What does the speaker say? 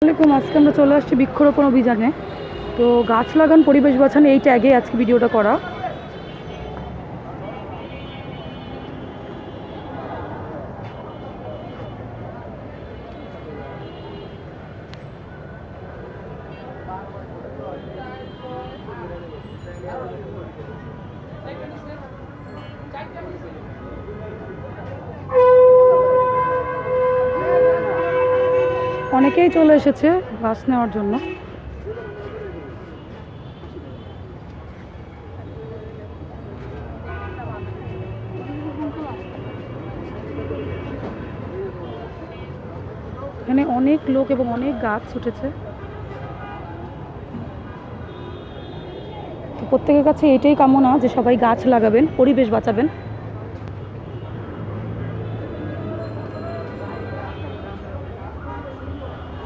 আসসালামু আলাইকুম। আজকে আমরা চলে আসছি বৃক্ষরোপণ অভিযানে। তো গাছ লাগান পরিবেশ বাঁচান এই ট্যাগে আজকে ভিডিওটা করা। অনেকেই চলে এসেছে গাছ নেওয়ার জন্য। এখানে অনেক লোক এবং অনেক গাছ উঠেছে। তো প্রত্যেকের কাছে এটাই কামনা যে সবাই গাছ লাগাবেন, পরিবেশ বাঁচাবেন।